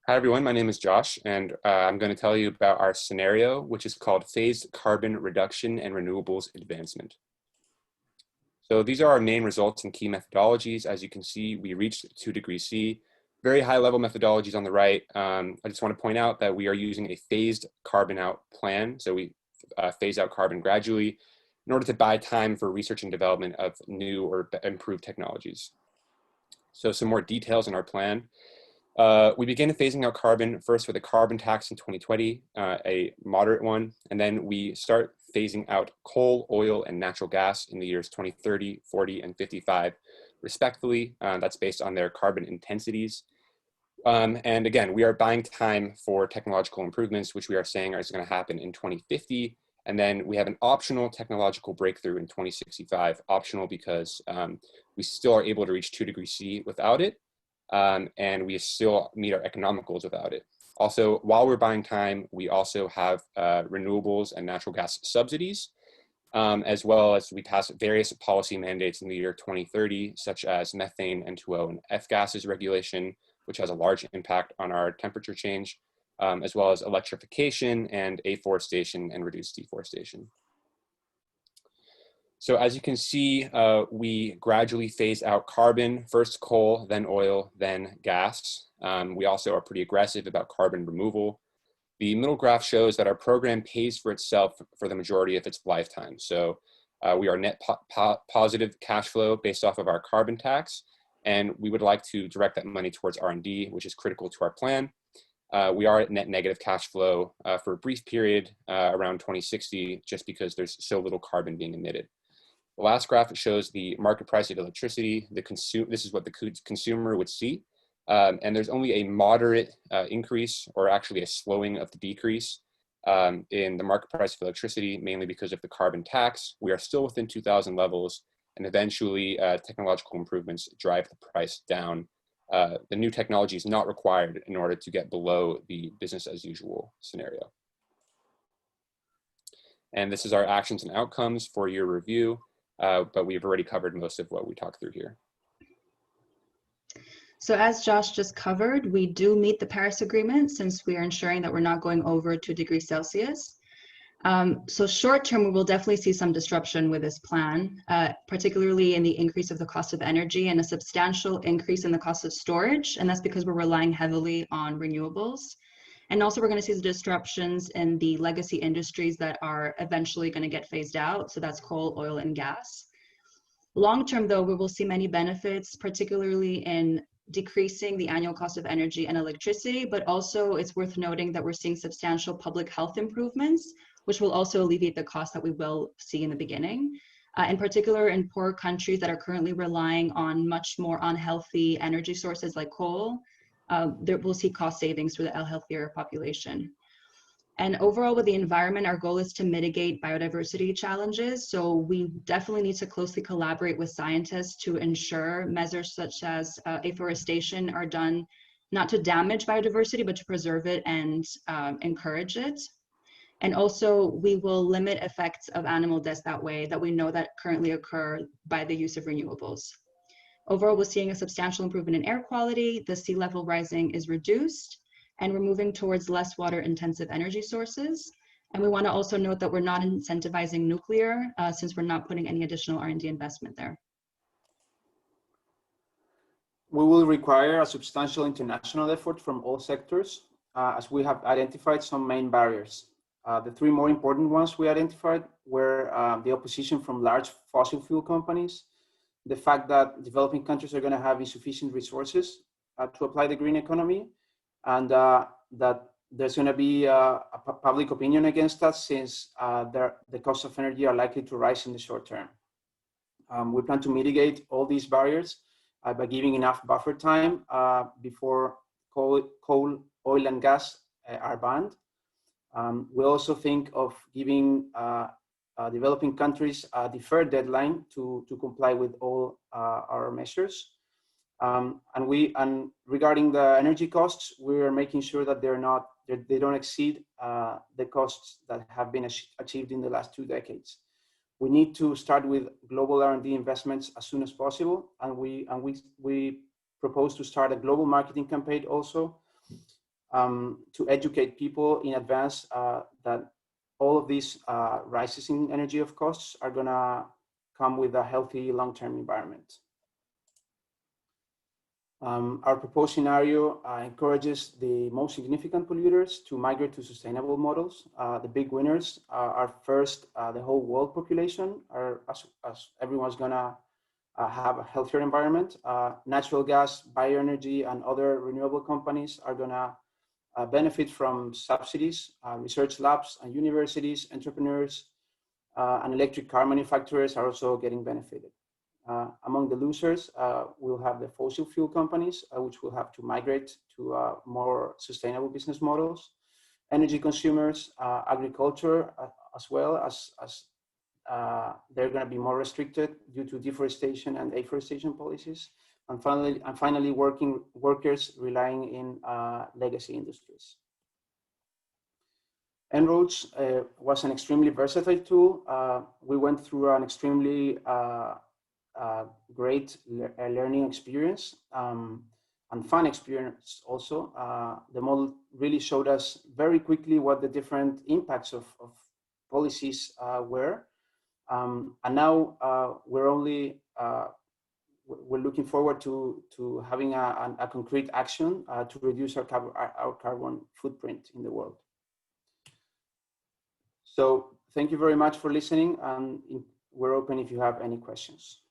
Hi, everyone. My name is Josh, and I'm going to tell you about our scenario, which is called Phased Carbon Reduction and Renewables Advancement. So these are our main results and key methodologies. As you can see, we reached 2 degrees C. Very high-level methodologies on the right. I just want to point out that we are using a phased carbon out plan. So we phase out carbon gradually in order to buy time for research and development of new or improved technologies. So some more details in our plan. We begin phasing out carbon first with a carbon tax in 2020, a moderate one, and then we start phasing out coal, oil, and natural gas in the years 2030, 40, and 55, respectively. That's based on their carbon intensities. And again, we are buying time for technological improvements, which we are saying is going to happen in 2050. And then we have an optional technological breakthrough in 2065, optional because we still are able to reach 2 degrees C without it. And we still meet our economic goals without it. Also, while we're buying time, we also have renewables and natural gas subsidies, as well as we pass various policy mandates in the year 2030, such as methane, N2O, and F-gases regulation, which has a large impact on our temperature change, as well as electrification and afforestation and reduced deforestation. So as you can see, we gradually phase out carbon, first coal, then oil, then gas. We also are pretty aggressive about carbon removal. The middle graph shows that our program pays for itself for the majority of its lifetime. So we are net positive cash flow based off of our carbon tax, and we would like to direct that money towards R&D, which is critical to our plan. We are at net negative cash flow for a brief period around 2060, just because there's so little carbon being emitted. The last graph shows the market price of electricity. This is what the consumer would see. And there's only a moderate increase, or actually a slowing of the decrease in the market price of electricity, mainly because of the carbon tax. We are still within 2000 levels, and eventually technological improvements drive the price down. The new technology is not required in order to get below the business as usual scenario. And this is our actions and outcomes for your review. But we've already covered most of what we talked through here. So as Josh just covered, we do meet the Paris Agreement since we are ensuring that we're not going over 2 degrees Celsius. So short term, we will definitely see some disruption with this plan, particularly in the increase of the cost of energy and a substantial increase in the cost of storage. And that's because we're relying heavily on renewables. And also we're going to see the disruptions in the legacy industries that are eventually going to get phased out. So that's coal, oil, and gas. Long term, though, we will see many benefits, particularly in decreasing the annual cost of energy and electricity, but also it's worth noting that we're seeing substantial public health improvements, which will also alleviate the cost that we will see in the beginning. In particular, in poor countries that are currently relying on much more unhealthy energy sources like coal, we'll see cost savings for the healthier population. And overall with the environment, our goal is to mitigate biodiversity challenges. So we definitely need to closely collaborate with scientists to ensure measures such as afforestation are done not to damage biodiversity, but to preserve it and encourage it. And also we will limit effects of animal deaths that way that we know that currently occur by the use of renewables. Overall, we're seeing a substantial improvement in air quality, the sea level rising is reduced, and we're moving towards less water intensive energy sources. And we want to also note that we're not incentivizing nuclear since we're not putting any additional R&D investment there. We will require a substantial international effort from all sectors as we have identified some main barriers. The 3 more important ones we identified were the opposition from large fossil fuel companies, the fact that developing countries are going to have insufficient resources to apply the green economy, and that there's going to be a public opinion against us since the costs of energy are likely to rise in the short term. We plan to mitigate all these barriers by giving enough buffer time before coal, oil, and gas are banned. We also think of giving developing countries a deferred deadline to comply with all our measures. And regarding the energy costs, we're making sure that they don't exceed the costs that have been achieved in the last 2 decades. We need to start with global R&D investments as soon as possible, and we propose to start a global marketing campaign also. to educate people in advance that all of these rises in energy of costs are gonna come with a healthy long-term environment. Our proposed scenario encourages the most significant polluters to migrate to sustainable models. The big winners are first, the whole world population, as everyone's gonna have a healthier environment. Natural gas, bioenergy, and other renewable companies are gonna benefit from subsidies. Research labs and universities, entrepreneurs, and electric car manufacturers are also getting benefited. Among the losers, we'll have the fossil fuel companies, which will have to migrate to more sustainable business models. Energy consumers, agriculture, as well as they're going to be more restricted due to deforestation and afforestation policies. And finally, workers relying in legacy industries. En-ROADS was an extremely versatile tool. We went through an extremely great learning experience and fun experience also. The model really showed us very quickly what the different impacts of policies were. And now we're looking forward to having a concrete action to reduce our carbon footprint in the world. So thank you very much for listening, and we're open if you have any questions.